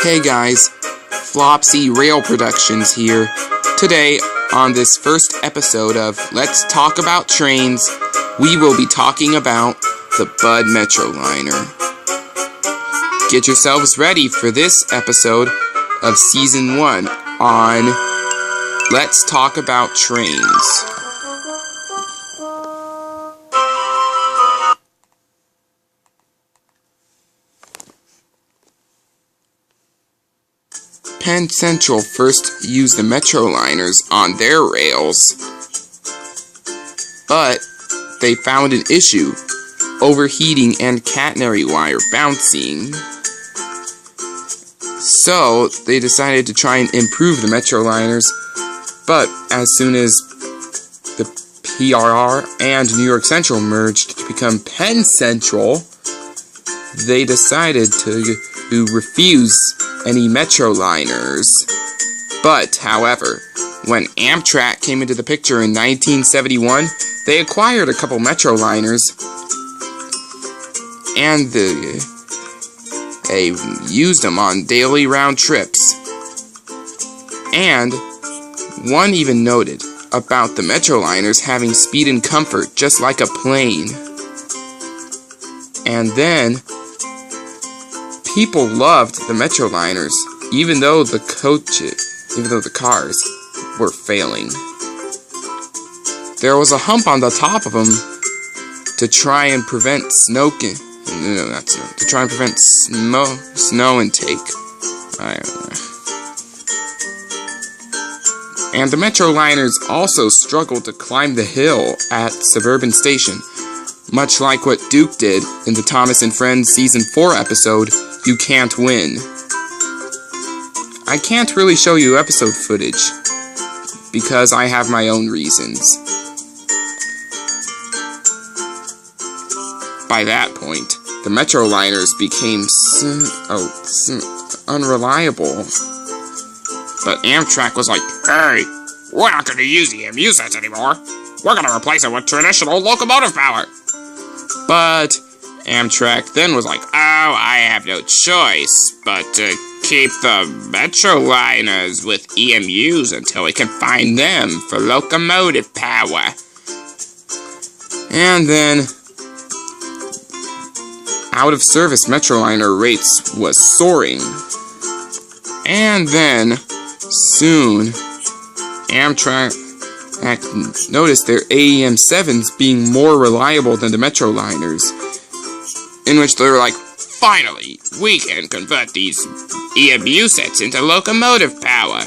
Hey guys, Flopsy Rail Productions here. Today, on this first episode of Let's Talk About Trains, we will be talking about the Bud Metroliner. Get yourselves ready for this episode of Season 1 on Let's Talk About Trains. Penn Central first used the Metroliners on their rails, but they found an issue: overheating and catenary wire bouncing. So they decided to try and improve the Metroliners, but as soon as the PRR and New York Central merged to become Penn Central, they decided to refuse any Metroliners. But, however, when Amtrak came into the picture in 1971, they acquired a couple Metroliners, and they used them on daily round trips. And one even noted about the Metroliners having speed and comfort just like a plane. And then people loved the Metroliners, even though the cars were failing. There was a hump on the top of them to try and prevent snow intake. And the Metroliners also struggled to climb the hill at Suburban Station, much like what Duke did in the Thomas and Friends Season 4 episode, You Can't Win. I can't really show you episode footage, because I have my own reasons. By that point, the Metroliners became unreliable. But Amtrak was like, "Hey, we're not going to use the EMU sets anymore. We're going to replace it with traditional locomotive power." But Amtrak then was like, "Oh, I have no choice but to keep the Metroliners with EMUs until we can find them for locomotive power." And then out-of-service Metroliner rates was soaring. And then soon Amtrak noticed their AEM 7s being more reliable than the Metroliners, in which they were like, "Finally, we can convert these EMU sets into locomotive power."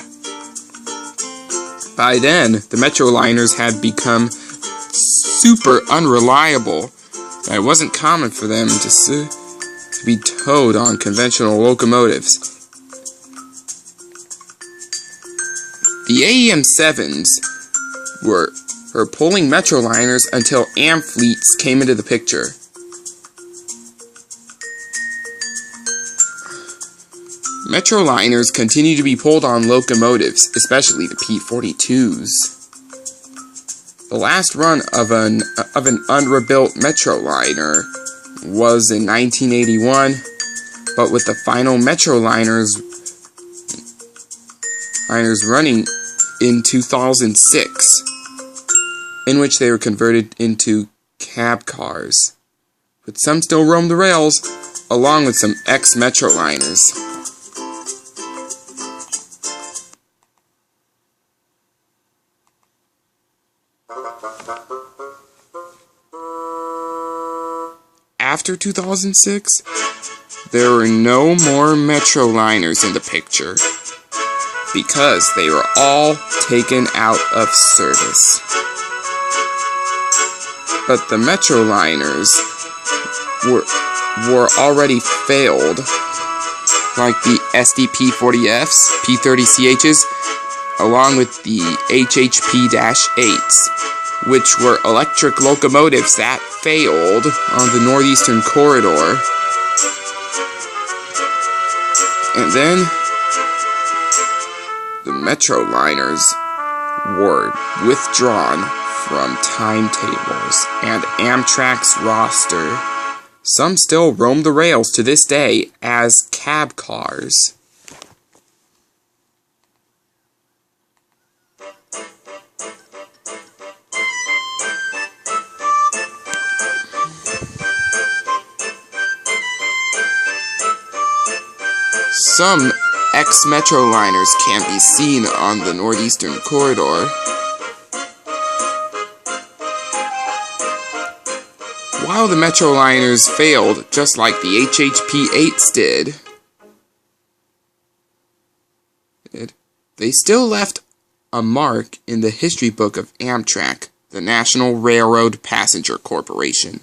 By then, the Metroliners had become super unreliable. It wasn't common for them to be towed on conventional locomotives. The AEM 7s were pulling Metroliners until Amfleets came into the picture. Metroliners continue to be pulled on locomotives, especially the P-42s. The last run of an unrebuilt Metroliner was in 1981, but with the final Metroliners running in 2006, in which they were converted into cab cars. But some still roam the rails, along with some ex-Metroliners. After 2006, there were no more Metroliners in the picture, because they were all taken out of service. But the Metroliners were already failed, like the SDP-40Fs, P-30CHs, along with the HHP-8s, which were electric locomotives that failed on the Northeastern Corridor. And then the Metroliners were withdrawn from timetables and Amtrak's roster. Some still roam the rails to this day as cab cars. Some ex-Metroliners can be seen on the Northeastern Corridor. While the Metroliners failed, just like the HHP-8s did, they still left a mark in the history book of Amtrak, the National Railroad Passenger Corporation.